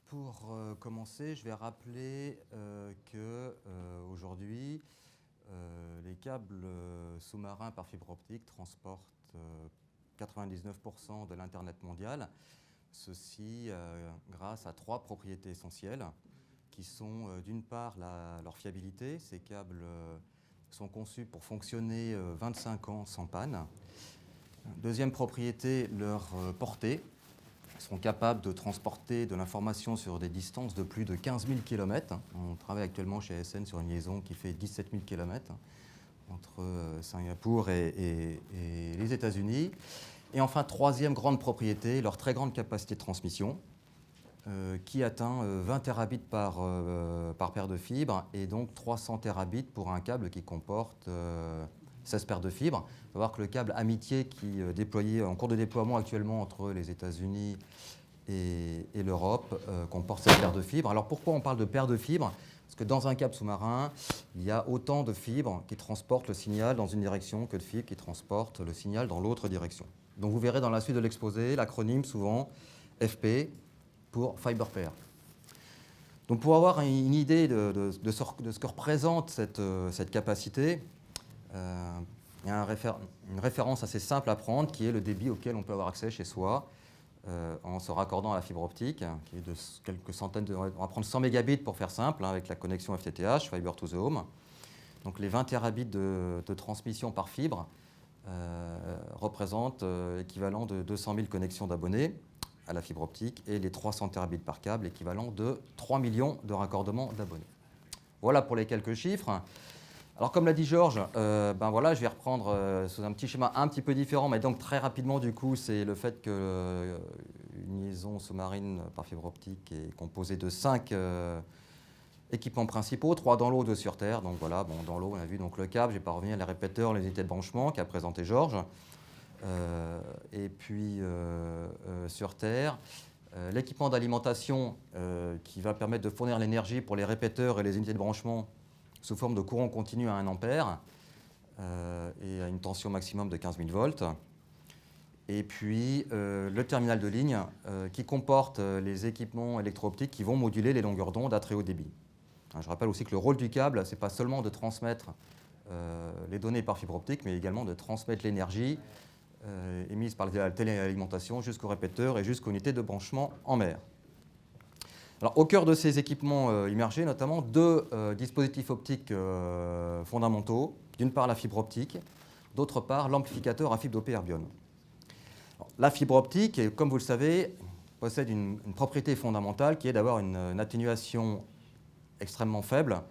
Pour commencer, je vais rappeler qu'aujourd'hui, les câbles sous-marins par fibre optique transportent 99% de l'Internet mondial. Ceci grâce à trois propriétés essentielles qui sont d'une part leur fiabilité. Ces câbles sont conçus pour fonctionner 25 ans sans panne. Deuxième propriété, leur portée. Ils sont capables de transporter de l'information sur des distances de plus de 15 000 km. On travaille actuellement chez ASN sur une liaison qui fait 17 000 km entre Singapour et les États-Unis. Et enfin, troisième grande propriété, leur très grande capacité de transmission qui atteint 20 terabits par paire de fibres et donc 300 terabits pour un câble qui comporte 16 paires de fibres. Il faut voir que le câble Amitié qui est déployé en cours de déploiement actuellement entre les États-Unis et l'Europe comporte 16 paires de fibres. Alors pourquoi on parle de paires de fibres? Parce que dans un câble sous-marin, il y a autant de fibres qui transportent le signal dans une direction que de fibres qui transportent le signal dans l'autre direction. Donc vous verrez dans la suite de l'exposé l'acronyme souvent FP pour Fiber Pair. Donc pour avoir une idée de ce que représente cette capacité, il y a une référence assez simple à prendre qui est le débit auquel on peut avoir accès chez soi en se raccordant à la fibre optique, qui est de quelques centaines de... On va prendre 100 mégabits pour faire simple, avec la connexion FTTH, Fiber to the Home. Donc les 20 terabits de transmission par fibre représentent l'équivalent de 200 000 connexions d'abonnés à la fibre optique et les 300 terabits par câble, équivalent de 3 millions de raccordements d'abonnés. Voilà pour les quelques chiffres. Alors comme l'a dit Georges, je vais reprendre sous un petit schéma un petit peu différent, mais donc très rapidement du coup, c'est le fait qu'une liaison sous-marine par fibre optique est composée de 5 équipements principaux, 3 dans l'eau, 2 sur terre. Donc voilà, dans l'eau on a vu donc le câble, je ne vais pas revenir, les répéteurs, les unités de branchement qu'a présenté Georges. Et puis sur terre, l'équipement d'alimentation qui va permettre de fournir l'énergie pour les répéteurs et les unités de branchement sous forme de courant continu à 1 ampère et à une tension maximum de 15 000 volts. Et puis le terminal de ligne qui comporte les équipements électro-optiques qui vont moduler les longueurs d'onde à très haut débit. Je rappelle aussi que le rôle du câble, ce n'est pas seulement de transmettre les données par fibre optique, mais également de transmettre l'énergie émise par la téléalimentation jusqu'au répéteur et jusqu'aux unités de branchement en mer. Alors, au cœur de ces équipements immergés, notamment deux dispositifs optiques fondamentaux. D'une part, la fibre optique, d'autre part, l'amplificateur à fibre dopée erbium. La fibre optique, comme vous le savez, possède une propriété fondamentale qui est d'avoir une atténuation extrêmement faible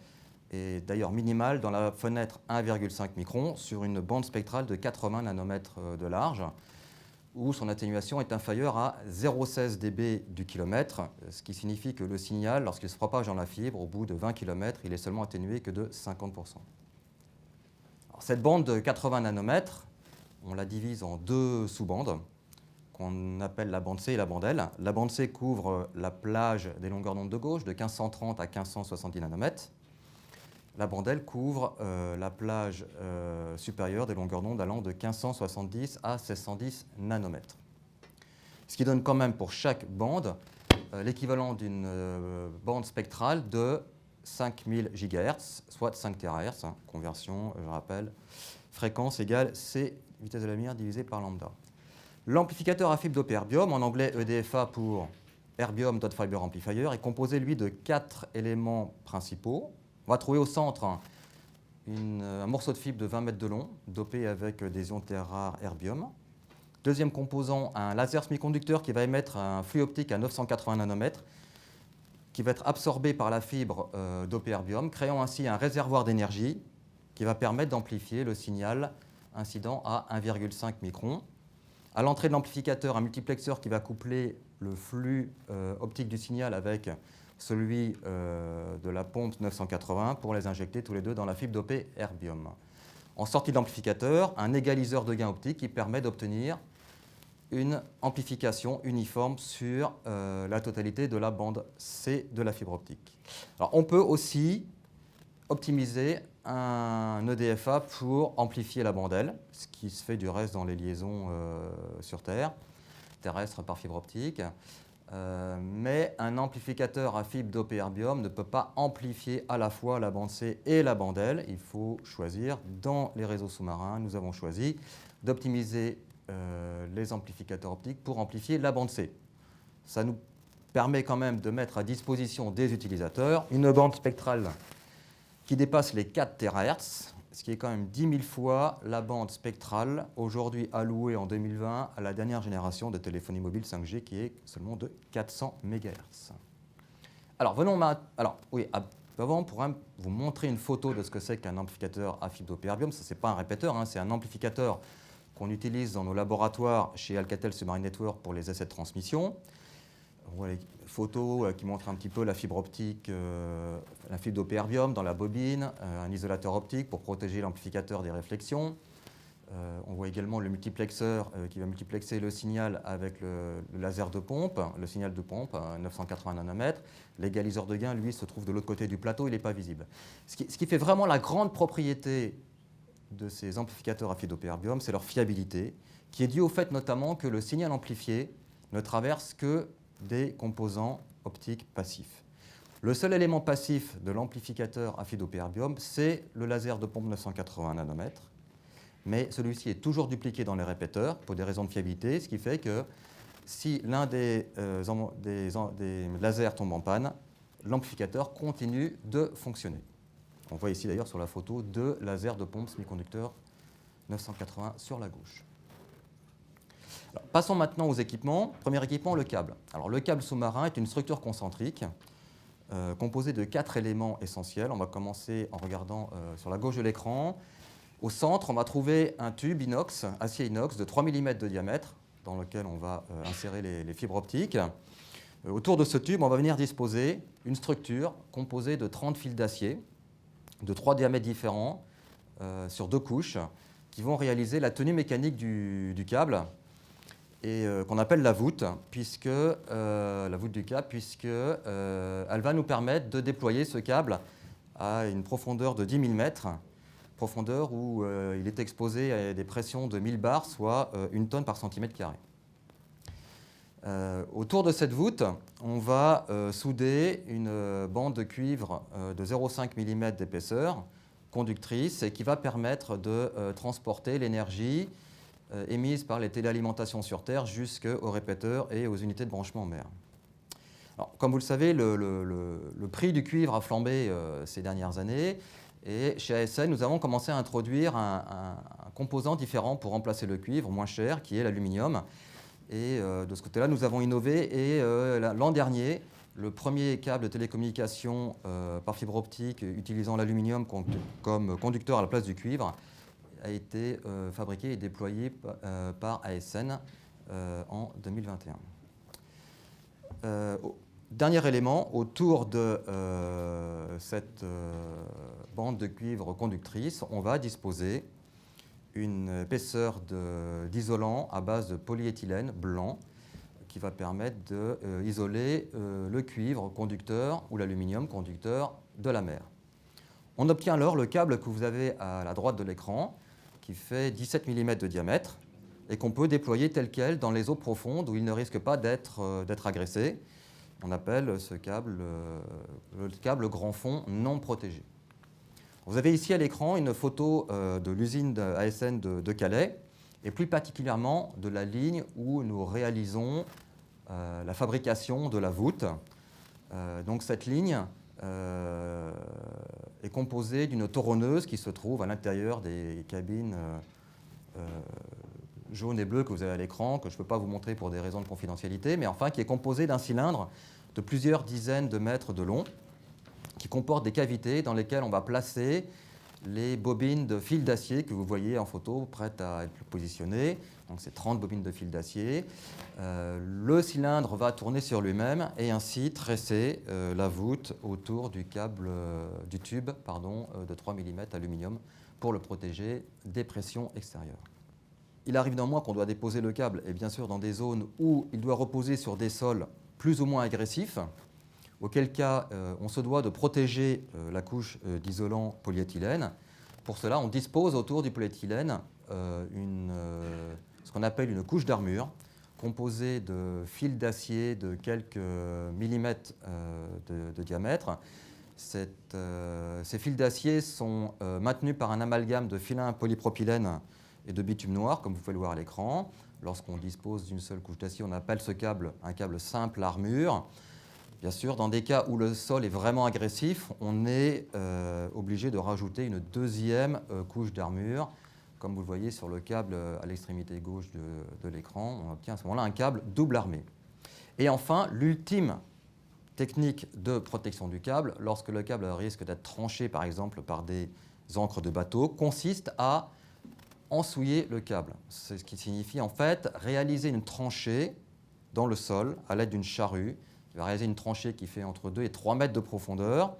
et d'ailleurs minimale dans la fenêtre 1,5 micron sur une bande spectrale de 80 nanomètres de large, où son atténuation est inférieure à 0,16 dB du kilomètre, ce qui signifie que le signal, lorsqu'il se propage dans la fibre, au bout de 20 km, il est seulement atténué que de 50%. Alors, cette bande de 80 nanomètres, on la divise en deux sous-bandes, qu'on appelle la bande C et la bande L. La bande C couvre la plage des longueurs d'onde de gauche, de 1530 à 1570 nanomètres. La bande L couvre la plage supérieure des longueurs d'onde allant de 1570 à 1610 nanomètres. Ce qui donne quand même pour chaque bande l'équivalent d'une bande spectrale de 5000 GHz, soit 5 THz, conversion, je rappelle, fréquence égale C, vitesse de la lumière divisée par lambda. L'amplificateur à fibre dopée erbium, en anglais EDFA pour Erbium Dot Fiber Amplifier, est composé, lui, de 4 éléments principaux. On va trouver au centre un morceau de fibre de 20 mètres de long, dopé avec des ions terres rares erbium. Deuxième composant, un laser semi-conducteur qui va émettre un flux optique à 980 nanomètres, qui va être absorbé par la fibre dopée erbium, créant ainsi un réservoir d'énergie qui va permettre d'amplifier le signal incident à 1,5 micron. À l'entrée de l'amplificateur, un multiplexeur qui va coupler le flux optique du signal avec celui de la pompe 980 pour les injecter tous les deux dans la fibre dopée erbium. En sortie de l'amplificateur, un égaliseur de gain optique qui permet d'obtenir une amplification uniforme sur la totalité de la bande C de la fibre optique. Alors, on peut aussi optimiser un EDFA pour amplifier la bande-L, ce qui se fait du reste dans les liaisons sur Terre, terrestres par fibre optique. Mais un amplificateur à fibre dopée erbium ne peut pas amplifier à la fois la bande C et la bande L. Il faut choisir. Dans les réseaux sous-marins, nous avons choisi d'optimiser les amplificateurs optiques pour amplifier la bande C. Ça nous permet quand même de mettre à disposition des utilisateurs une bande spectrale qui dépasse les 4 THz, ce qui est quand même 10 000 fois la bande spectrale aujourd'hui allouée en 2020 à la dernière génération de téléphonie mobile 5G qui est seulement de 400 MHz. Alors, avant, on pourrait vous montrer une photo de ce que c'est qu'un amplificateur à fibre dopée erbium. Ce n'est pas un répéteur, hein, c'est un amplificateur qu'on utilise dans nos laboratoires chez Alcatel Submarine Network pour les essais de transmission. On voit les photos qui montrent un petit peu la fibre optique, la fibre dopée erbium dans la bobine, un isolateur optique pour protéger l'amplificateur des réflexions. On voit également le multiplexeur qui va multiplexer le signal avec le laser de pompe, le signal de pompe à 980 nanomètres. L'égaliseur de gain, lui, se trouve de l'autre côté du plateau, il n'est pas visible. Ce qui fait vraiment la grande propriété de ces amplificateurs à fibre dopée erbium, c'est leur fiabilité, qui est due au fait notamment que le signal amplifié ne traverse que des composants optiques passifs. Le seul élément passif de l'amplificateur à fibre dopée erbium, c'est le laser de pompe 980 nanomètres, mais celui-ci est toujours dupliqué dans les répéteurs pour des raisons de fiabilité, ce qui fait que si l'un des lasers tombe en panne, l'amplificateur continue de fonctionner. On voit ici d'ailleurs sur la photo deux lasers de pompe semi-conducteur 980 sur la gauche. Alors, passons maintenant aux équipements. Premier équipement, le câble. Alors, le câble sous-marin est une structure concentrique composée de 4 éléments essentiels. On va commencer en regardant sur la gauche de l'écran. Au centre, on va trouver un tube inox, acier inox de 3 mm de diamètre dans lequel on va insérer les fibres optiques. Autour de ce tube, on va venir disposer une structure composée de 30 fils d'acier de 3 diamètres différents sur 2 couches qui vont réaliser la tenue mécanique du câble et qu'on appelle la voûte, la voûte du câble, elle va nous permettre de déployer ce câble à une profondeur de 10 000 mètres, profondeur où il est exposé à des pressions de 1000 bars, soit 1 tonne par centimètre carré. Autour de cette voûte, on va souder une bande de cuivre de 0,5 mm d'épaisseur, conductrice, et qui va permettre de transporter l'énergie émise par les téléalimentations sur Terre jusqu'aux répéteurs et aux unités de branchement en mer. Alors, comme vous le savez, le prix du cuivre a flambé ces dernières années, et chez ASN, nous avons commencé à introduire un composant différent pour remplacer le cuivre, moins cher, qui est l'aluminium. Et de ce côté-là, nous avons innové, et l'an dernier, le premier câble de télécommunication par fibre optique utilisant l'aluminium comme conducteur à la place du cuivre a été fabriqué et déployé par ASN en 2021. Dernier élément, autour de cette bande de cuivre conductrice, on va disposer une épaisseur d'isolant à base de polyéthylène blanc qui va permettre d'isoler le cuivre conducteur ou l'aluminium conducteur de la mer. On obtient alors le câble que vous avez à la droite de l'écran, qui fait 17 mm de diamètre et qu'on peut déployer tel quel dans les eaux profondes où il ne risque pas d'être agressé. On appelle ce câble le câble grand fond non protégé. Vous avez ici à l'écran une photo de l'usine ASN de Calais et plus particulièrement de la ligne où nous réalisons la fabrication de la voûte. Donc cette ligne est composée d'une toronneuse qui se trouve à l'intérieur des cabines jaunes et bleues que vous avez à l'écran, que je ne peux pas vous montrer pour des raisons de confidentialité, mais enfin qui est composée d'un cylindre de plusieurs dizaines de mètres de long, qui comporte des cavités dans lesquelles on va placer les bobines de fil d'acier que vous voyez en photo, prêtes à être positionnées. Donc c'est 30 bobines de fil d'acier. Le cylindre va tourner sur lui-même et ainsi tresser la voûte autour du tube de 3 mm aluminium pour le protéger des pressions extérieures. Il arrive néanmoins qu'on doit déposer le câble, et bien sûr dans des zones où il doit reposer sur des sols plus ou moins agressifs, auquel cas on se doit de protéger la couche d'isolant polyéthylène. Pour cela, on dispose autour du polyéthylène ce qu'on appelle une couche d'armure, composée de fils d'acier de quelques millimètres de diamètre. Ces fils d'acier sont maintenus par un amalgame de filin polypropylène et de bitume noir, comme vous pouvez le voir à l'écran. Lorsqu'on dispose d'une seule couche d'acier, on appelle ce câble un câble simple armure. Bien sûr, dans des cas où le sol est vraiment agressif, on est obligé de rajouter une deuxième couche d'armure. Comme vous le voyez sur le câble à l'extrémité gauche de l'écran, on obtient à ce moment-là un câble double armé. Et enfin, l'ultime technique de protection du câble, lorsque le câble risque d'être tranché par exemple par des ancres de bateau, consiste à ensouiller le câble. C'est ce qui signifie en fait réaliser une tranchée dans le sol à l'aide d'une charrue. Il va réaliser une tranchée qui fait entre 2 et 3 mètres de profondeur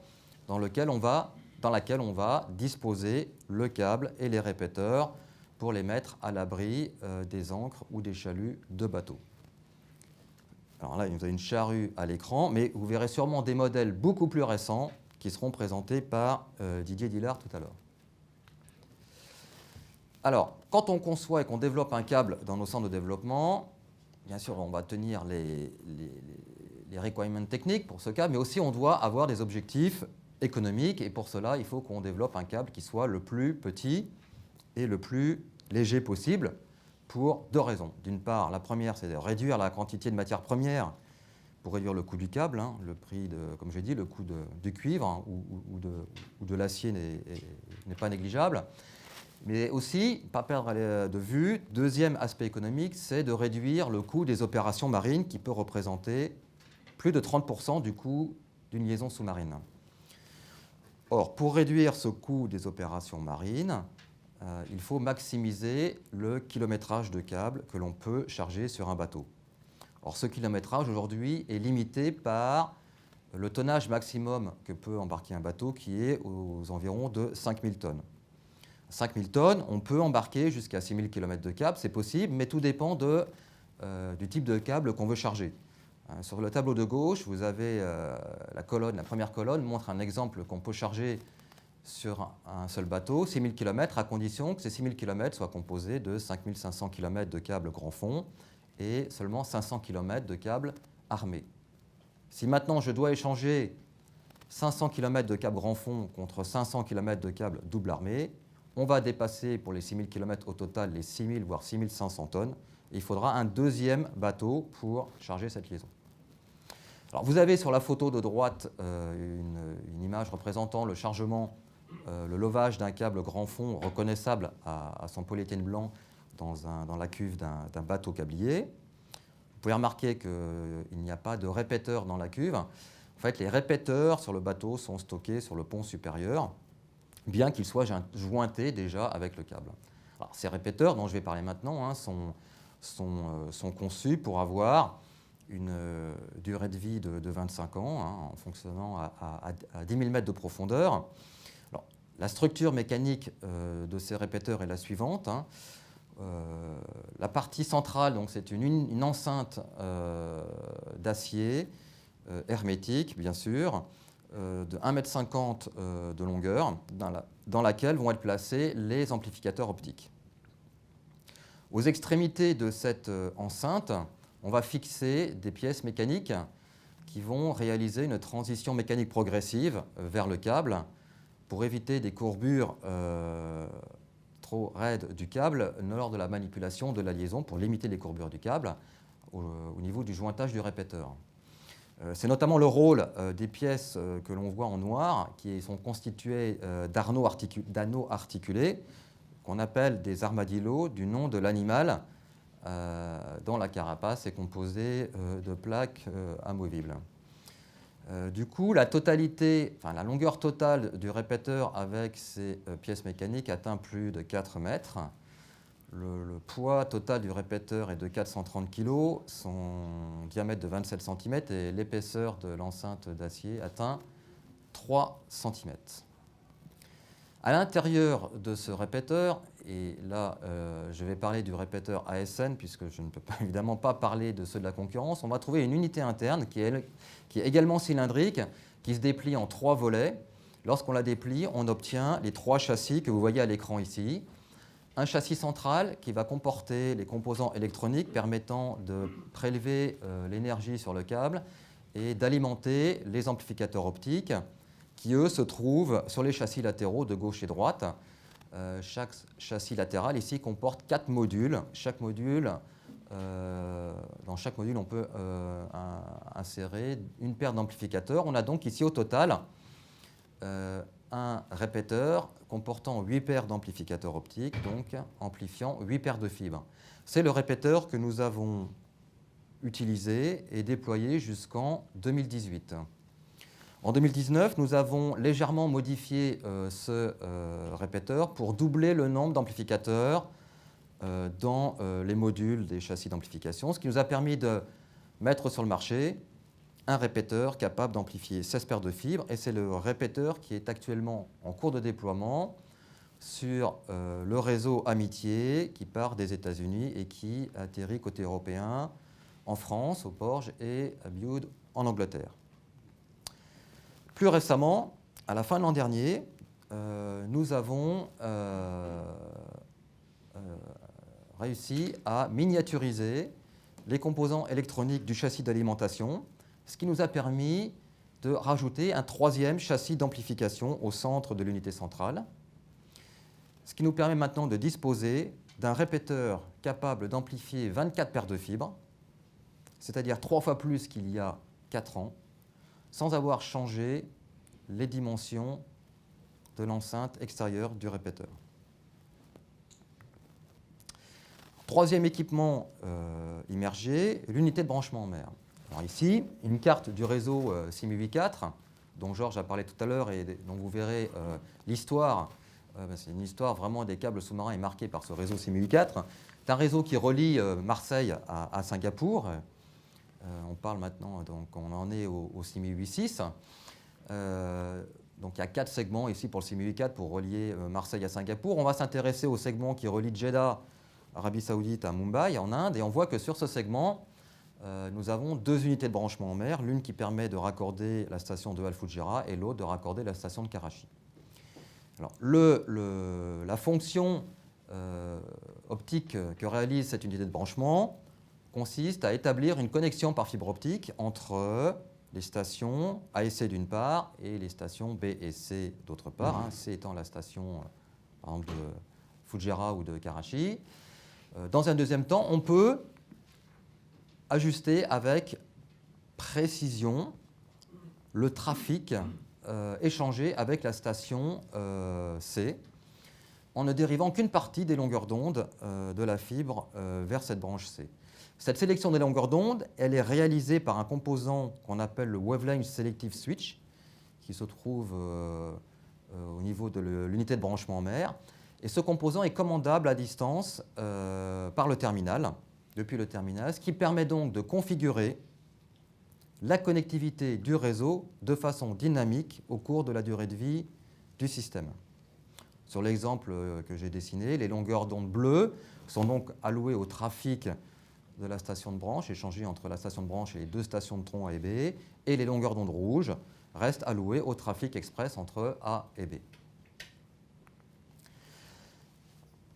dans laquelle on va disposer le câble et les répéteurs pour les mettre à l'abri des ancres ou des chaluts de bateau. Alors là, vous avez une charrue à l'écran, mais vous verrez sûrement des modèles beaucoup plus récents qui seront présentés par Didier Dillard tout à l'heure. Alors, quand on conçoit et qu'on développe un câble dans nos centres de développement, bien sûr, on va tenir les requirements techniques pour ce câble, mais aussi on doit avoir des objectifs économiques, et pour cela, il faut qu'on développe un câble qui soit le plus petit et le plus léger possible, pour 2 raisons. D'une part, la première, c'est de réduire la quantité de matières premières pour réduire le coût du câble, le prix, comme je l'ai dit, le coût du cuivre ou de l'acier n'est pas négligeable. Mais aussi, pas perdre de vue, deuxième aspect économique, c'est de réduire le coût des opérations marines qui peut représenter plus de 30% du coût d'une liaison sous-marine. Or, pour réduire ce coût des opérations marines, il faut maximiser le kilométrage de câble que l'on peut charger sur un bateau. Or, ce kilométrage aujourd'hui est limité par le tonnage maximum que peut embarquer un bateau, qui est aux environs de 5000 tonnes. 5000 tonnes, on peut embarquer jusqu'à 6000 km de câble, c'est possible, mais tout dépend du type de câble qu'on veut charger. Sur le tableau de gauche, vous avez la première colonne montre un exemple qu'on peut charger sur un seul bateau, 6000 km, à condition que ces 6000 km soient composés de 5500 km de câbles grand fond et seulement 500 km de câbles armés. Si maintenant je dois échanger 500 km de câbles grand fond contre 500 km de câbles double armé, on va dépasser pour les 6000 km au total les 6000 voire 6500 tonnes. Et il faudra un deuxième bateau pour charger cette liaison. Alors vous avez sur la photo de droite une image représentant le chargement, le lovage d'un câble grand fond reconnaissable à son polyéthylène blanc dans la cuve d'un bateau câblier. Vous pouvez remarquer qu'il n'y a pas de répéteur dans la cuve. En fait, les répéteurs sur le bateau sont stockés sur le pont supérieur, bien qu'ils soient jointés déjà avec le câble. Alors, ces répéteurs dont je vais parler maintenant sont conçus pour avoir une durée de vie de 25 ans, en fonctionnant à 10 000 mètres de profondeur. Alors, la structure mécanique de ces répéteurs est la suivante. La partie centrale, c'est une enceinte d'acier hermétique, bien sûr, de 1,50 m de longueur, dans laquelle vont être placés les amplificateurs optiques. Aux extrémités de cette enceinte, on va fixer des pièces mécaniques qui vont réaliser une transition mécanique progressive vers le câble pour éviter des courbures trop raides du câble lors de la manipulation de la liaison, pour limiter les courbures du câble au niveau du jointage du répéteur. C'est notamment le rôle des pièces que l'on voit en noir, qui sont constituées d'anneaux articulés, qu'on appelle des armadillos, du nom de l'animal dont la carapace est composée de plaques amovibles. Du coup, la longueur totale du répéteur avec ces pièces mécaniques atteint plus de 4 mètres. Le poids total du répéteur est de 430 kg, son diamètre de 27 cm et l'épaisseur de l'enceinte d'acier atteint 3 cm. À l'intérieur de ce répéteur, et là je vais parler du répéteur ASN puisque je ne peux pas, évidemment pas parler de ceux de la concurrence, on va trouver une unité interne qui est également cylindrique, qui se déplie en 3 volets. Lorsqu'on la déplie, on obtient les 3 châssis que vous voyez à l'écran ici. Un châssis central qui va comporter les composants électroniques permettant de prélever l'énergie sur le câble et d'alimenter les amplificateurs optiques qui, eux, se trouvent sur les châssis latéraux de gauche et droite. Chaque châssis latéral ici comporte 4 modules. Dans chaque module, on peut insérer une paire d'amplificateurs. On a donc ici au total un répéteur comportant 8 paires d'amplificateurs optiques, donc amplifiant 8 paires de fibres. C'est le répéteur que nous avons utilisé et déployé jusqu'en 2018. En 2019, nous avons légèrement modifié ce répéteur pour doubler le nombre d'amplificateurs dans les modules des châssis d'amplification, ce qui nous a permis de mettre sur le marché un répéteur capable d'amplifier 16 paires de fibres, et c'est le répéteur qui est actuellement en cours de déploiement sur le réseau Amitié qui part des États-Unis et qui atterrit côté européen en France, au Porge, et à Bude en Angleterre. Plus récemment, à la fin de l'an dernier, nous avons réussi à miniaturiser les composants électroniques du châssis d'alimentation, ce qui nous a permis de rajouter un 3e châssis d'amplification au centre de l'unité centrale, ce qui nous permet maintenant de disposer d'un répéteur capable d'amplifier 24 paires de fibres, c'est-à-dire 3 fois plus qu'il y a 4 ans, sans avoir changé les dimensions de l'enceinte extérieure du répéteur. 3e équipement immergé, l'unité de branchement en mer. Alors ici, une carte du réseau SIMU-8-4, dont Georges a parlé tout à l'heure et dont vous verrez l'histoire. C'est une histoire vraiment des câbles sous-marins est marquée par ce réseau SIMU-8-4. C'est un réseau qui relie Marseille à Singapour. On parle maintenant, donc on en est au SIMU-8-6. Donc il y a 4 segments ici pour le SIMU-8-4 pour relier Marseille à Singapour. On va s'intéresser au segment qui relie Jeddah, Arabie Saoudite, à Mumbai, en Inde, et on voit que sur ce segment, nous avons 2 unités de branchement en mer, l'une qui permet de raccorder la station de Al-Fujairah et l'autre de raccorder la station de Karachi. Alors, la fonction optique que réalise cette unité de branchement consiste à établir une connexion par fibre optique entre les stations A et C d'une part et les stations B et C d'autre part, C étant la station par exemple de Fujairah ou de Karachi. Dans un deuxième temps, on peut ajuster avec précision le trafic échangé avec la station C en ne dérivant qu'une partie des longueurs d'onde de la fibre vers cette branche C. Cette sélection des longueurs d'onde, elle est réalisée par un composant qu'on appelle le Wavelength Selective Switch, qui se trouve au niveau de l'unité de branchement en mer. Et ce composant est commandable à distance par le terminal, depuis le terminal, ce qui permet donc de configurer la connectivité du réseau de façon dynamique au cours de la durée de vie du système. Sur l'exemple que j'ai dessiné, les longueurs d'onde bleues sont donc allouées au trafic de la station de branche, échangées entre la station de branche et les 2 stations de tronc A et B, et les longueurs d'onde rouges restent allouées au trafic express entre A et B.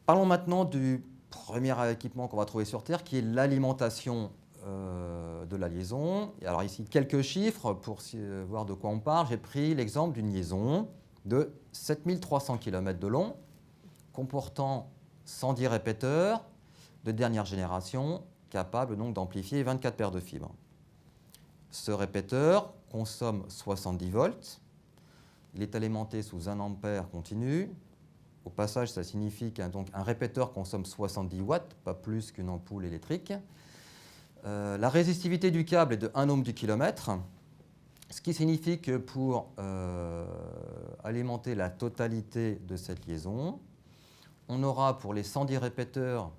Parlons maintenant du premier équipement qu'on va trouver sur Terre, qui est l'alimentation de la liaison. Et alors ici, quelques chiffres pour voir de quoi on parle. J'ai pris l'exemple d'une liaison de 7300 km de long, comportant 110 répéteurs de dernière génération, capable donc d'amplifier 24 paires de fibres. Ce répéteur consomme 70 volts. Il est alimenté sous 1 ampère continu. Au passage, ça signifie qu'un répéteur consomme 70 watts, pas plus qu'une ampoule électrique. La résistivité du câble est de 1 ohm du kilomètre, ce qui signifie que pour alimenter la totalité de cette liaison, on aura pour les 110 répéteurs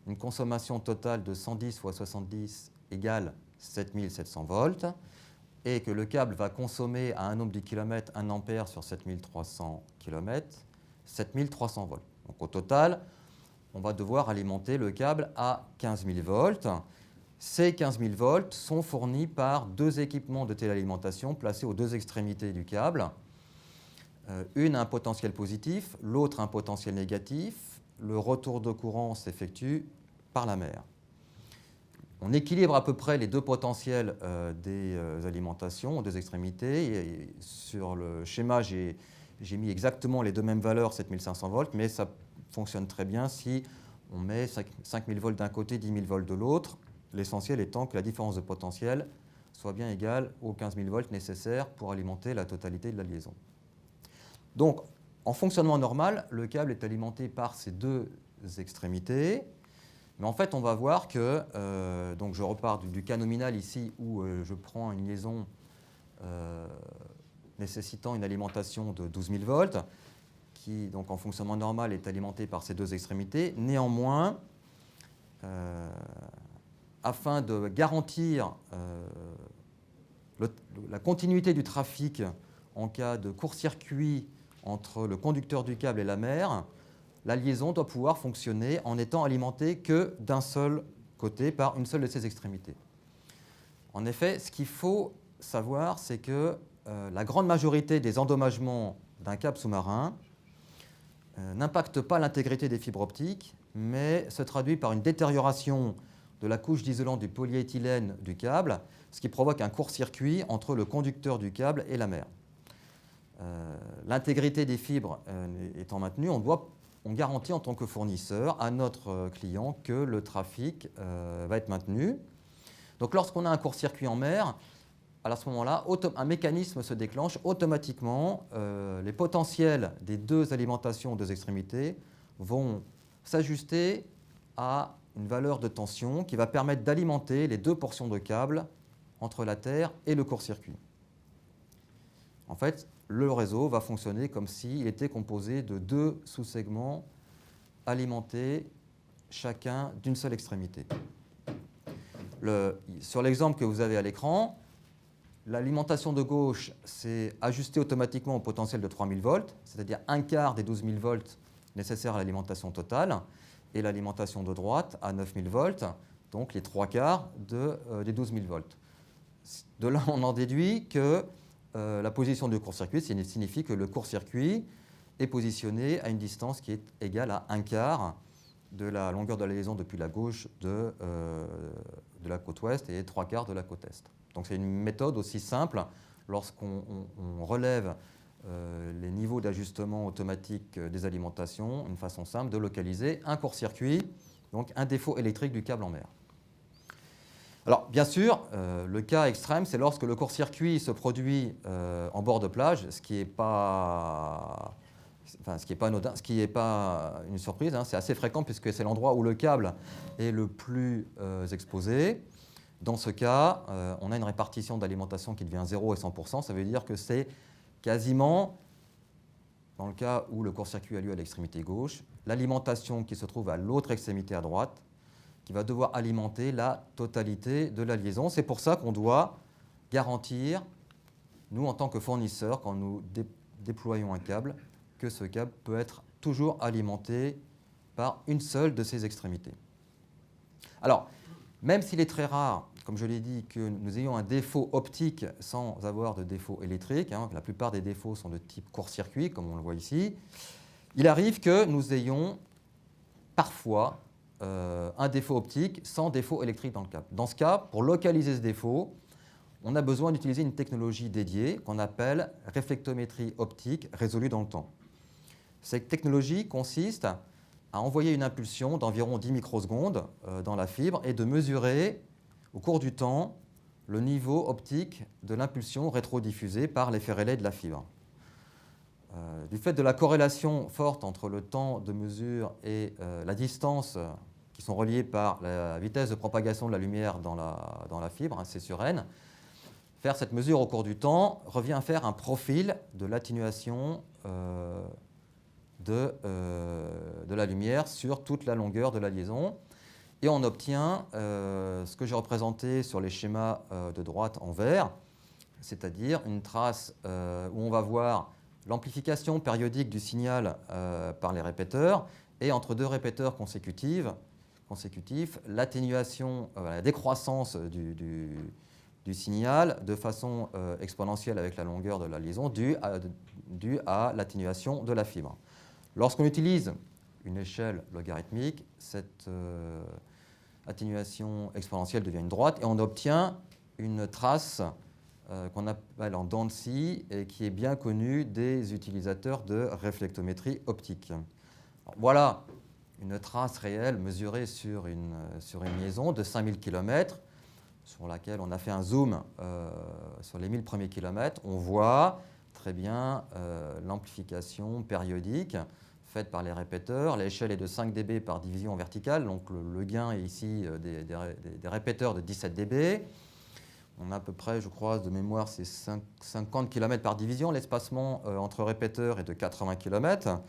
une consommation totale de 110 fois 70 égale 7700 volts, et que le câble va consommer à 1 ohm du kilomètre 1 ampère sur 7300 km, 7300 volts. Donc au total, on va devoir alimenter le câble à 15 000 volts. Ces 15 000 volts sont fournis par deux équipements de téléalimentation placés aux deux extrémités du câble. Une a un potentiel positif, l'autre un potentiel négatif. Le retour de courant s'effectue par la mer. On équilibre à peu près les deux potentiels des alimentations aux deux extrémités. Et sur le schéma, j'ai mis exactement les deux mêmes valeurs, 7500 volts, mais ça fonctionne très bien si on met 5000 volts d'un côté, 10 000 volts de l'autre. L'essentiel étant que la différence de potentiel soit bien égale aux 15 000 volts nécessaires pour alimenter la totalité de la liaison. Donc, en fonctionnement normal, le câble est alimenté par ces deux extrémités. Mais en fait, on va voir que, donc je repars du cas nominal ici où je prends une liaison nécessitant une alimentation de 12 000 volts, qui, donc en fonctionnement normal, est alimentée par ces deux extrémités. Néanmoins, afin de garantir la continuité du trafic en cas de court-circuit entre le conducteur du câble et la mer, la liaison doit pouvoir fonctionner en étant alimentée que d'un seul côté par une seule de ses extrémités. En effet, ce qu'il faut savoir, c'est que la grande majorité des endommagements d'un câble sous-marin n'impactent pas l'intégrité des fibres optiques, mais se traduit par une détérioration de la couche d'isolant du polyéthylène du câble, ce qui provoque un court-circuit entre le conducteur du câble et la mer. L'intégrité des fibres étant maintenue, on garantit en tant que fournisseur à notre client que le trafic va être maintenu. Donc lorsqu'on a un court-circuit en mer, à ce moment-là, un mécanisme se déclenche automatiquement. Les potentiels des deux alimentations aux deux extrémités vont s'ajuster à une valeur de tension qui va permettre d'alimenter les deux portions de câble entre la terre et le court-circuit. En fait, le réseau va fonctionner comme s'il était composé de deux sous-segments alimentés chacun d'une seule extrémité. Sur l'exemple que vous avez à l'écran, l'alimentation de gauche s'est ajustée automatiquement au potentiel de 3000 volts, c'est-à-dire un quart des 12 000 volts nécessaires à l'alimentation totale, et l'alimentation de droite à 9000 volts, donc les trois quarts des 12 000 volts. De là, on en déduit que la position du court-circuit signifie que le court-circuit est positionné à une distance qui est égale à un quart de la longueur de la liaison depuis la gauche de la côte ouest et trois quarts de la côte est. Donc c'est une méthode aussi simple lorsqu'on relève les niveaux d'ajustement automatique des alimentations, une façon simple de localiser un court-circuit, donc un défaut électrique du câble en mer. Alors, bien sûr, le cas extrême, c'est lorsque le court-circuit se produit en bord de plage, ce qui n'est pas anodin, ce qui n'est pas une surprise, hein, c'est assez fréquent puisque c'est l'endroit où le câble est le plus exposé. Dans ce cas, on a une répartition d'alimentation qui devient 0 et 100%. Ça veut dire que c'est quasiment, dans le cas où le court-circuit a lieu à l'extrémité gauche, l'alimentation qui se trouve à l'autre extrémité à droite, qui va devoir alimenter la totalité de la liaison. C'est pour ça qu'on doit garantir, nous en tant que fournisseurs, quand nous déployons un câble, que ce câble peut être toujours alimenté par une seule de ses extrémités. Alors, même s'il est très rare, comme je l'ai dit, que nous ayons un défaut optique sans avoir de défaut électrique, hein, la plupart des défauts sont de type court-circuit, comme on le voit ici, il arrive que nous ayons parfois un défaut optique sans défaut électrique dans le câble. Dans ce cas, pour localiser ce défaut, on a besoin d'utiliser une technologie dédiée qu'on appelle réflectométrie optique résolue dans le temps. Cette technologie consiste à envoyer une impulsion d'environ 10 microsecondes dans la fibre et de mesurer au cours du temps le niveau optique de l'impulsion rétrodiffusée par l'effet relais de la fibre. Du fait de la corrélation forte entre le temps de mesure et la distance qui sont reliées par la vitesse de propagation de la lumière dans la fibre, hein, C sur N, faire cette mesure au cours du temps revient à faire un profil de l'atténuation de la lumière sur toute la longueur de la liaison. Et on obtient ce que j'ai représenté sur les schémas de droite en vert, c'est-à-dire une trace où on va voir l'amplification périodique du signal par les répéteurs et entre deux répéteurs consécutifs, l'atténuation, la décroissance du signal de façon exponentielle avec la longueur de la liaison due à l'atténuation de la fibre. Lorsqu'on utilise une échelle logarithmique, cette atténuation exponentielle devient une droite et on obtient une trace qu'on appelle en dents de scie et qui est bien connue des utilisateurs de réflectométrie optique. Alors, voilà une trace réelle mesurée sur une liaison de 5000 km sur laquelle on a fait un zoom sur les 1000 premiers kilomètres. On voit très bien l'amplification périodique faite par les répéteurs. L'échelle est de 5 dB par division verticale, donc le gain est ici des répéteurs de 17 dB. On a à peu près, je crois, de mémoire, c'est 50 km par division. L'espacement entre répéteurs est de 80 km.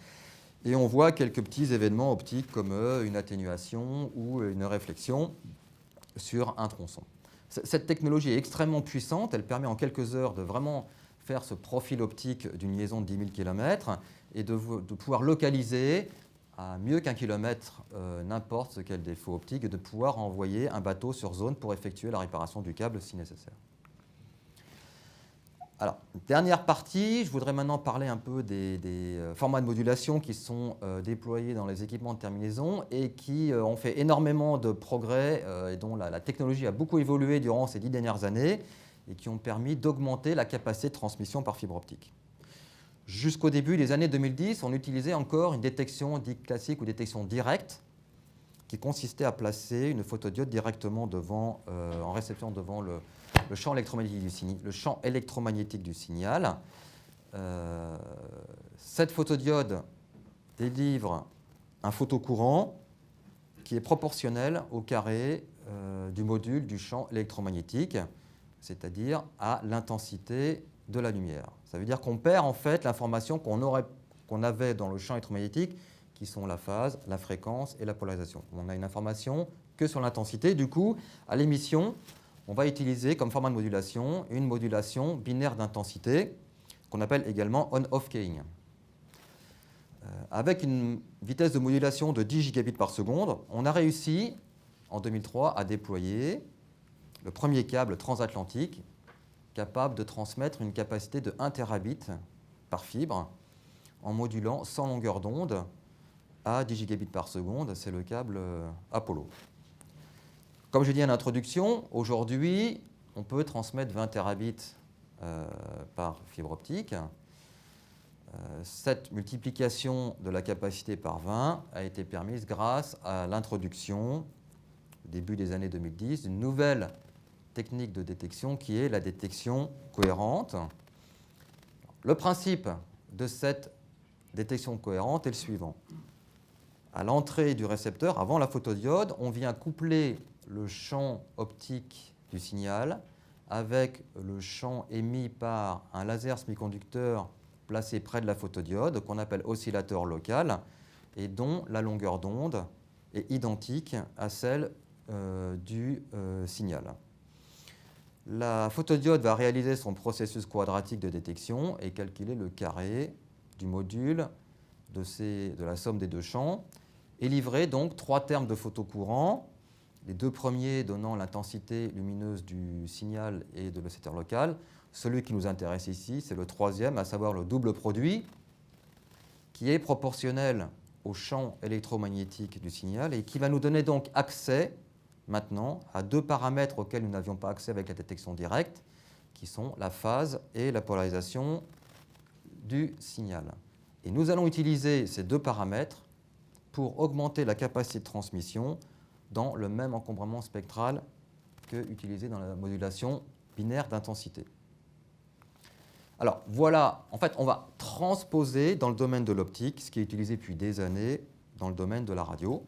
Et on voit quelques petits événements optiques comme une atténuation ou une réflexion sur un tronçon. Cette technologie est extrêmement puissante. Elle permet en quelques heures de vraiment faire ce profil optique d'une liaison de 10 000 km et de pouvoir localiser à mieux qu'un kilomètre n'importe quel défaut optique et de pouvoir envoyer un bateau sur zone pour effectuer la réparation du câble si nécessaire. Alors, dernière partie, je voudrais maintenant parler un peu des formats de modulation qui sont déployés dans les équipements de terminaison et qui ont fait énormément de progrès et dont la technologie a beaucoup évolué durant ces 10 dernières années et qui ont permis d'augmenter la capacité de transmission par fibre optique. Jusqu'au début des années 2010, on utilisait encore une détection dite classique ou détection directe qui consistait à placer une photodiode directement en réception devant le champ électromagnétique du signal. Cette photodiode délivre un photocourant qui est proportionnel au carré du module du champ électromagnétique, c'est-à-dire à l'intensité de la lumière. Ça veut dire qu'on perd en fait l'information qu'on avait dans le champ électromagnétique, qui sont la phase, la fréquence et la polarisation. On a une information que sur l'intensité. Du coup, à l'émission, on va utiliser comme format de modulation une modulation binaire d'intensité qu'on appelle également on-off keying. Avec une vitesse de modulation de 10 gigabits par seconde, on a réussi en 2003 à déployer le premier câble transatlantique capable de transmettre une capacité de 1 terabit par fibre en modulant sans longueur d'onde à 10 gigabits par seconde. C'est le câble Apollo. Comme je l'ai dit en introduction, aujourd'hui, on peut transmettre 20 terabits par fibre optique. Cette multiplication de la capacité par 20 a été permise grâce à l'introduction, au début des années 2010, d'une nouvelle technique de détection qui est la détection cohérente. Le principe de cette détection cohérente est le suivant. À l'entrée du récepteur, avant la photodiode, on vient coupler le champ optique du signal avec le champ émis par un laser semi-conducteur placé près de la photodiode, qu'on appelle oscillateur local, et dont la longueur d'onde est identique à celle du signal. La photodiode va réaliser son processus quadratique de détection et calculer le carré du module de la somme des deux champs et livrer donc 3 termes de photocourant, les 2 premiers donnant l'intensité lumineuse du signal et de l'oscillateur local. Celui qui nous intéresse ici, c'est le 3e, à savoir le double produit, qui est proportionnel au champ électromagnétique du signal et qui va nous donner donc accès maintenant à 2 paramètres auxquels nous n'avions pas accès avec la détection directe, qui sont la phase et la polarisation du signal. Et nous allons utiliser ces 2 paramètres pour augmenter la capacité de transmission dans le même encombrement spectral que utilisé dans la modulation binaire d'intensité. Alors voilà, en fait, on va transposer dans le domaine de l'optique ce qui est utilisé depuis des années dans le domaine de la radio.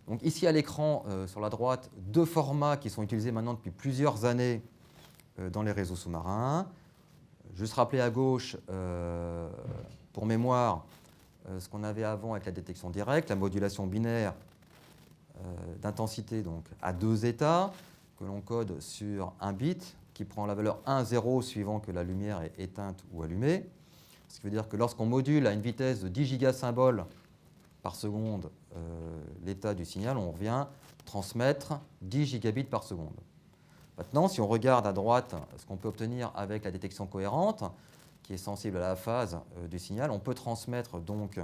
Donc ici à l'écran, sur la droite, 2 formats qui sont utilisés maintenant depuis plusieurs années dans les réseaux sous-marins. Juste rappeler à gauche, pour mémoire, ce qu'on avait avant avec la détection directe, la modulation binaire d'intensité donc à 2 états que l'on code sur un bit qui prend la valeur 1, 0 suivant que la lumière est éteinte ou allumée. Ce qui veut dire que lorsqu'on module à une vitesse de 10 gigasymboles par seconde l'état du signal, on revient transmettre 10 gigabits par seconde. Maintenant, si on regarde à droite ce qu'on peut obtenir avec la détection cohérente, qui est sensible à la phase du signal, on peut transmettre donc,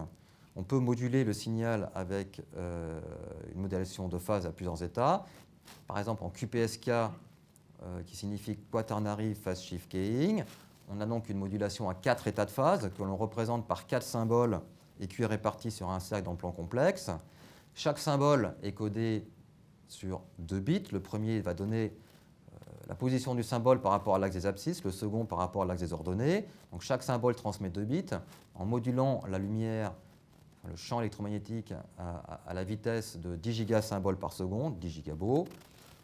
on peut moduler le signal avec une modulation de phase à plusieurs états. Par exemple, en QPSK, qui signifie Quaternary Phase Shift Keying, on a donc une modulation à 4 états de phase que l'on représente par 4 symboles et qui est réparti sur un cercle dans le plan complexe. Chaque symbole est codé sur 2 bits. Le premier va donner la position du symbole par rapport à l'axe des abscisses, le second par rapport à l'axe des ordonnées. Donc chaque symbole transmet 2 bits. En modulant la lumière, le champ électromagnétique à la vitesse de 10 gigasymboles par seconde, 10 gigabaux,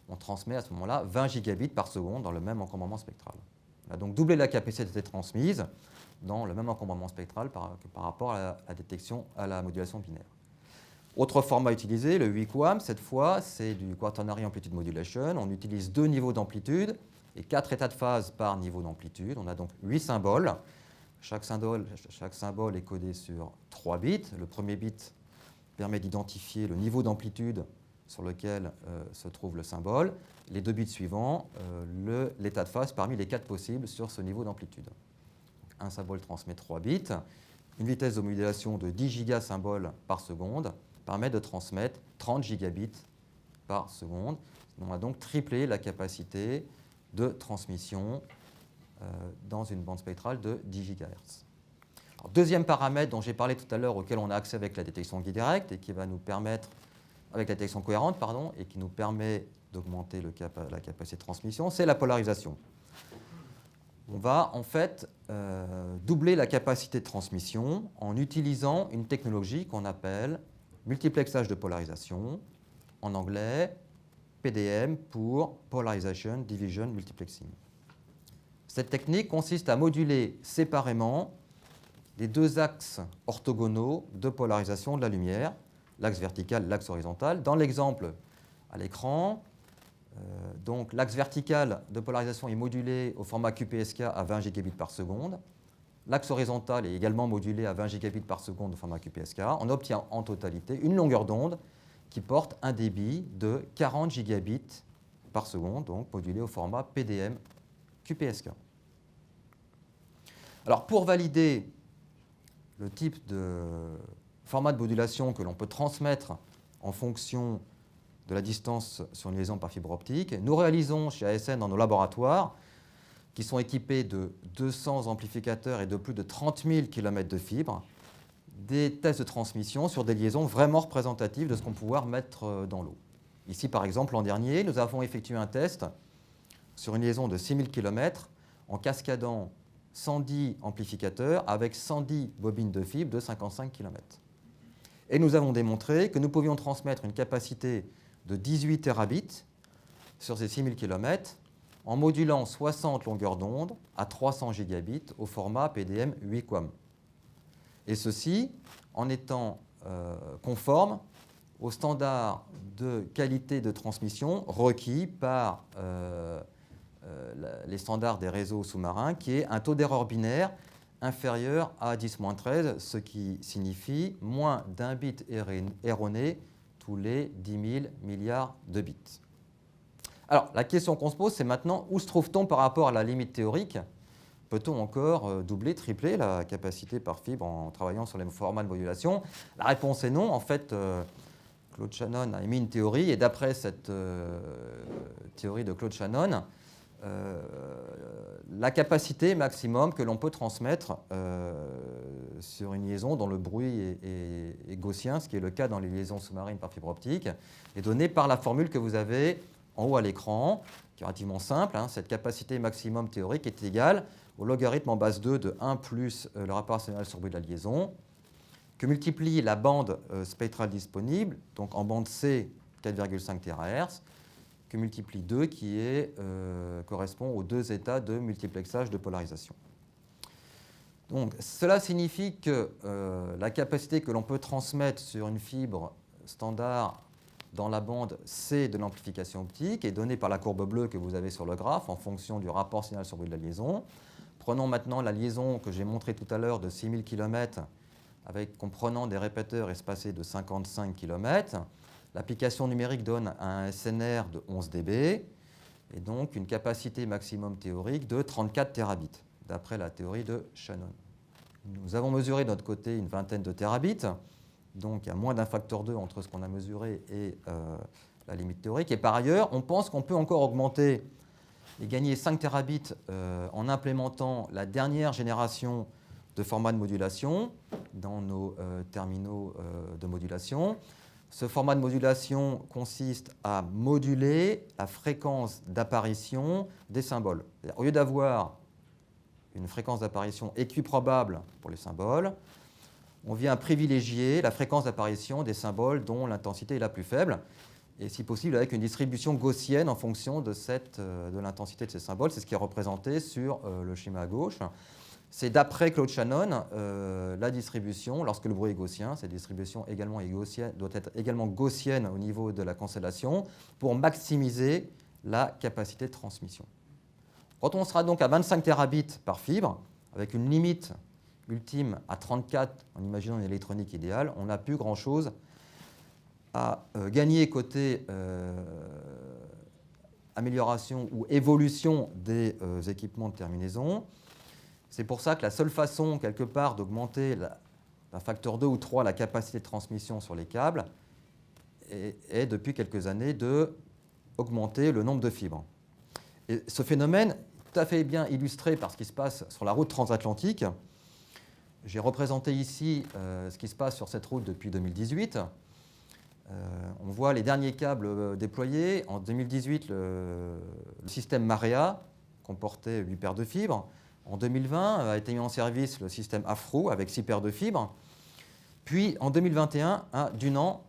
on transmet à ce moment-là 20 gigabits par seconde dans le même encombrement spectral. On a donc doublé la capacité transmise dans le même encombrement spectral par rapport à la détection, à la modulation binaire. Autre format utilisé, le 8QAM, cette fois, c'est du Quaternary Amplitude Modulation. On utilise 2 niveaux d'amplitude et 4 états de phase par niveau d'amplitude. On a donc 8 symboles. Chaque symbole est codé sur 3 bits. Le premier bit permet d'identifier le niveau d'amplitude sur lequel se trouve le symbole. Les 2 bits suivants, l'état de phase parmi les 4 possibles sur ce niveau d'amplitude. Un symbole transmet 3 bits. Une vitesse de modulation de 10 gigasymboles par seconde permet de transmettre 30 gigabits par seconde. On a donc triplé la capacité de transmission dans une bande spectrale de 10 GHz. Alors, deuxième paramètre dont j'ai parlé tout à l'heure, auquel on a accès avec la détection directe et qui va nous permettre, avec la détection cohérente, pardon, et qui nous permet d'augmenter la capacité de transmission, c'est la polarisation. On va en fait doubler la capacité de transmission en utilisant une technologie qu'on appelle multiplexage de polarisation, en anglais PDM pour Polarization Division Multiplexing. Cette technique consiste à moduler séparément les 2 axes orthogonaux de polarisation de la lumière, l'axe vertical et l'axe horizontal. Dans l'exemple à l'écran, donc l'axe vertical de polarisation est modulé au format QPSK à 20 gigabits par seconde. L'axe horizontal est également modulé à 20 gigabits par seconde au format QPSK. On obtient en totalité une longueur d'onde qui porte un débit de 40 gigabits par seconde, donc modulé au format PDM QPSK. Alors pour valider le type de format de modulation que l'on peut transmettre en fonction de la distance sur une liaison par fibre optique, nous réalisons chez ASN dans nos laboratoires, qui sont équipés de 200 amplificateurs et de plus de 30 000 km de fibres, des tests de transmission sur des liaisons vraiment représentatives de ce qu'on peut pouvoir mettre dans l'eau. Ici, par exemple, l'an dernier, nous avons effectué un test sur une liaison de 6 000 km en cascadant 110 amplificateurs avec 110 bobines de fibres de 55 km. Et nous avons démontré que nous pouvions transmettre une capacité de 18 terabits sur ces 6 000 km en modulant 60 longueurs d'onde à 300 gigabits au format PDM 8QAM. Et ceci en étant conforme aux standards de qualité de transmission requis par les standards des réseaux sous-marins, qui est un taux d'erreur binaire inférieur à 10-13, ce qui signifie moins d'un bit erroné tous les 10 000 milliards de bits. Alors, la question qu'on se pose, c'est maintenant, où se trouve-t-on par rapport à la limite théorique? Peut-on encore doubler, tripler la capacité par fibre en travaillant sur les formats de modulation? La réponse est non. En fait, Claude Shannon a émis une théorie, et d'après cette théorie de Claude Shannon, la capacité maximum que l'on peut transmettre sur une liaison dont le bruit est gaussien, ce qui est le cas dans les liaisons sous-marines par fibre optique, est donnée par la formule que vous avez en haut à l'écran, qui est relativement simple. Cette capacité maximum théorique est égale au logarithme en base 2 de 1 plus le rapport rationnel sur bruit de la liaison, que multiplie la bande spectrale disponible, donc en bande C, 4,5 THz, que multiplie 2, qui correspond aux 2 états de multiplexage de polarisation. Donc, cela signifie que la capacité que l'on peut transmettre sur une fibre standard dans la bande C de l'amplification optique est donnée par la courbe bleue que vous avez sur le graphe en fonction du rapport signal sur bruit de la liaison. Prenons maintenant la liaison que j'ai montrée tout à l'heure de 6000 km en prenant des répéteurs espacés de 55 km. L'application numérique donne un SNR de 11 dB et donc une capacité maximum théorique de 34 terabits, d'après la théorie de Shannon. Nous avons mesuré de notre côté une vingtaine de terabits, donc il y a moins d'un facteur 2 entre ce qu'on a mesuré et la limite théorique. Et par ailleurs, on pense qu'on peut encore augmenter et gagner 5 terabits en implémentant la dernière génération de formats de modulation dans nos terminaux de modulation. Ce format de modulation consiste à moduler la fréquence d'apparition des symboles. Au lieu d'avoir une fréquence d'apparition équiprobable pour les symboles, on vient privilégier la fréquence d'apparition des symboles dont l'intensité est la plus faible, et si possible avec une distribution gaussienne en fonction de l'intensité de ces symboles. C'est ce qui est représenté sur le schéma à gauche. C'est d'après Claude Shannon, la distribution, lorsque le bruit est gaussien, cette distribution doit être également gaussienne au niveau de la constellation pour maximiser la capacité de transmission. Quand on sera donc à 25 terabits par fibre, avec une limite ultime à 34, en imaginant une électronique idéale, on n'a plus grand-chose à gagner côté amélioration ou évolution des équipements de terminaison. C'est pour ça que la seule façon, quelque part, d'augmenter d'un facteur 2 ou 3 la capacité de transmission sur les câbles est depuis quelques années, d'augmenter le nombre de fibres. Et ce phénomène est tout à fait bien illustré par ce qui se passe sur la route transatlantique. J'ai représenté ici ce qui se passe sur cette route depuis 2018. On voit les derniers câbles déployés. En 2018, le système Marea comportait 8 paires de fibres. En 2020, a été mis en service le système Afro avec 6 paires de fibres. Puis en 2021, d'une an,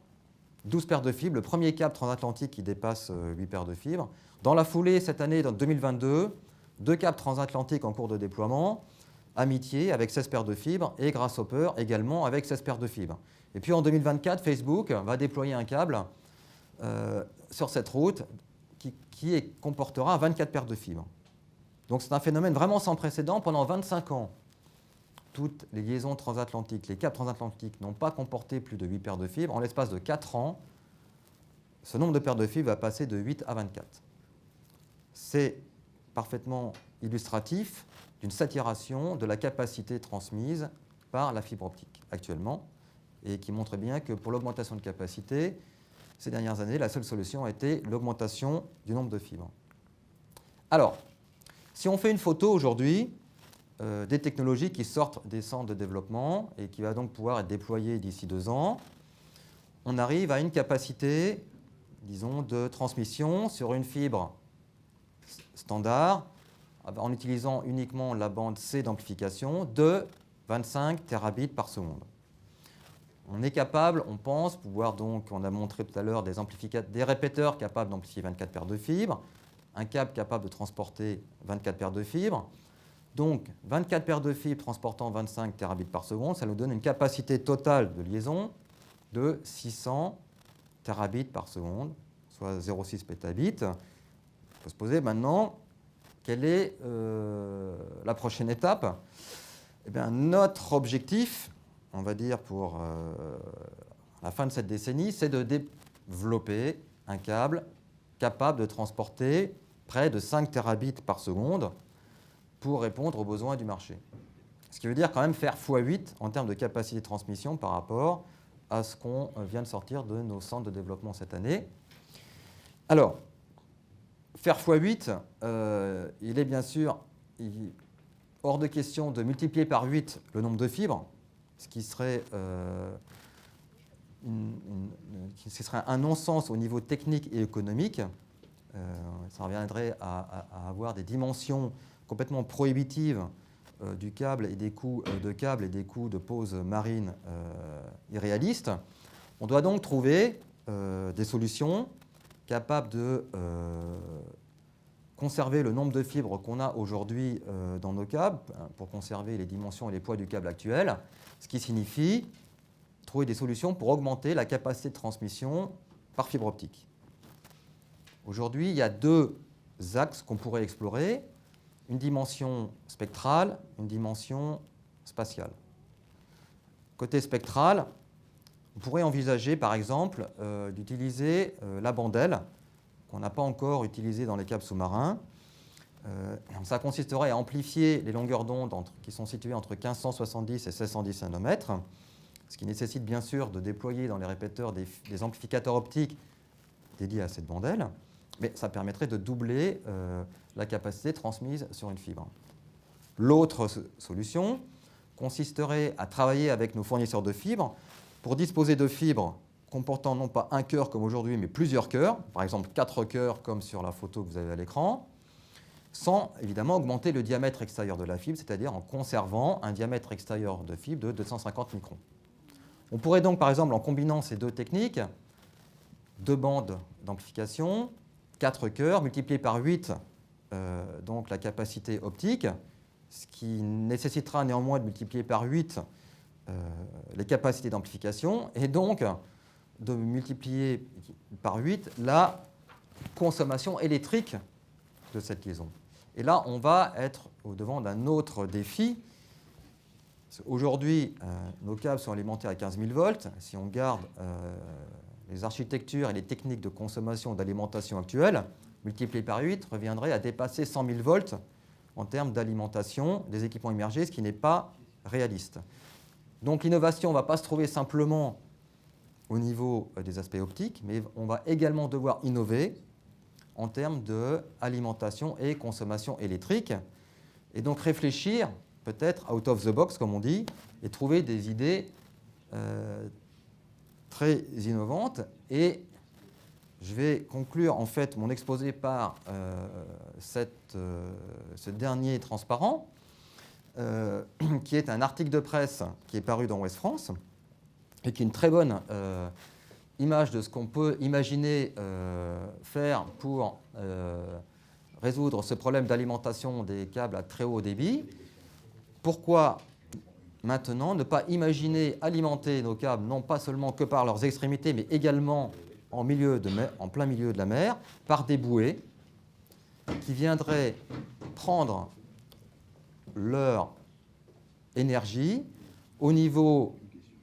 12 paires de fibres, le premier câble transatlantique qui dépasse 8 paires de fibres. Dans la foulée, cette année, en 2022, 2 câbles transatlantiques en cours de déploiement, Amitié avec 16 paires de fibres et Grasshopper également avec 16 paires de fibres. Et puis en 2024, Facebook va déployer un câble sur cette route qui comportera 24 paires de fibres. Donc c'est un phénomène vraiment sans précédent. Pendant 25 ans, toutes les liaisons transatlantiques, les câbles transatlantiques n'ont pas comporté plus de 8 paires de fibres. En l'espace de 4 ans, ce nombre de paires de fibres va passer de 8 à 24. C'est parfaitement illustratif d'une saturation de la capacité transmise par la fibre optique actuellement, et qui montre bien que pour l'augmentation de capacité, ces dernières années, la seule solution a été l'augmentation du nombre de fibres. Alors, si on fait une photo aujourd'hui des technologies qui sortent des centres de développement et qui va donc pouvoir être déployées d'ici 2 ans, on arrive à une capacité, disons, de transmission sur une fibre standard, en utilisant uniquement la bande C d'amplification, de 25 terabits par seconde. On est capable, on pense, pouvoir donc, on a montré tout à l'heure des répéteurs capables d'amplifier 24 paires de fibres, un câble capable de transporter 24 paires de fibres. Donc 24 paires de fibres transportant 25 terabits par seconde, ça nous donne une capacité totale de liaison de 600 terabits par seconde, soit 0,6 pétabits. Il faut se poser maintenant, quelle est la prochaine étape? Eh bien, notre objectif, on va dire pour la fin de cette décennie, c'est de développer un câble capable de transporter près de 5 terabits par seconde pour répondre aux besoins du marché. Ce qui veut dire quand même faire x8 en termes de capacité de transmission par rapport à ce qu'on vient de sortir de nos centres de développement cette année. Alors, faire x8, il est bien sûr hors de question de multiplier par 8 le nombre de fibres, ce qui serait un non-sens au niveau technique et économique. Ça reviendrait à avoir des dimensions complètement prohibitives du câble et des coûts de câble et des coûts de pose marine irréalistes. On doit donc trouver des solutions capables de conserver le nombre de fibres qu'on a aujourd'hui dans nos câbles pour conserver les dimensions et les poids du câble actuel, ce qui signifie trouver des solutions pour augmenter la capacité de transmission par fibre optique. Aujourd'hui, il y a 2 axes qu'on pourrait explorer. une dimension spectrale, une dimension spatiale. Côté spectral, on pourrait envisager par exemple d'utiliser la bande L, qu'on n'a pas encore utilisée dans les câbles sous-marins. Ça consisterait à amplifier les longueurs d'onde qui sont situées entre 1570 et 1610 nanomètres, ce qui nécessite bien sûr de déployer dans les répéteurs des amplificateurs optiques dédiés à cette bande L, mais ça permettrait de doubler la capacité transmise sur une fibre. L'autre solution consisterait à travailler avec nos fournisseurs de fibres pour disposer de fibres comportant non pas un cœur comme aujourd'hui, mais plusieurs cœurs, par exemple 4 cœurs comme sur la photo que vous avez à l'écran, sans évidemment augmenter le diamètre extérieur de la fibre, c'est-à-dire en conservant un diamètre extérieur de fibre de 250 microns. On pourrait donc par exemple, en combinant ces deux techniques, 2 bandes d'amplification, 4 cœurs, multipliés par 8 donc la capacité optique, ce qui nécessitera néanmoins de multiplier par 8 les capacités d'amplification, et donc de multiplier par 8 la consommation électrique de cette liaison. Et là, on va être au-devant d'un autre défi. Aujourd'hui, nos câbles sont alimentés à 15 000 volts. Si on garde les architectures et les techniques de consommation d'alimentation actuelles, multiplié par 8 reviendrait à dépasser 100 000 volts en termes d'alimentation des équipements immergés, ce qui n'est pas réaliste. Donc l'innovation ne va pas se trouver simplement au niveau des aspects optiques, mais on va également devoir innover en termes d'alimentation et consommation électrique, et donc réfléchir peut-être out of the box, comme on dit, et trouver des idées très innovantes. Et je vais conclure en fait mon exposé par ce dernier transparent, qui est un article de presse qui est paru dans Ouest France, et qui est une très bonne image de ce qu'on peut imaginer faire pour résoudre ce problème d'alimentation des câbles à très haut débit. Pourquoi maintenant ne pas imaginer alimenter nos câbles non pas seulement que par leurs extrémités, mais également en plein milieu de la mer, par des bouées qui viendraient prendre leur énergie au niveau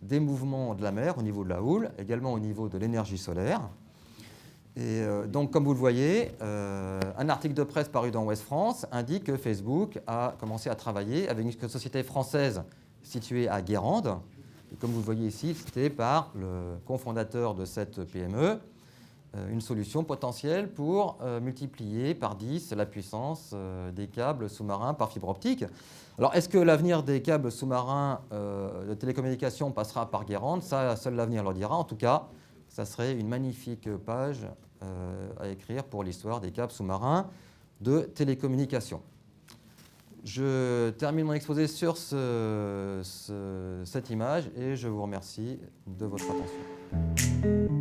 des mouvements de la mer, au niveau de la houle, également au niveau de l'énergie solaire. Et donc, comme vous le voyez, un article de presse paru dans Ouest France indique que Facebook a commencé à travailler avec une société française située à Guérande. Et comme vous le voyez ici, c'était par le cofondateur de cette PME, une solution potentielle pour multiplier par 10 la puissance des câbles sous-marins par fibre optique. Alors, est-ce que l'avenir des câbles sous-marins de télécommunications passera par Guérande? Ça, seul l'avenir le dira. En tout cas, ça serait une magnifique page à écrire pour l'histoire des câbles sous-marins de télécommunications. Je termine mon exposé sur cette image et je vous remercie de votre attention.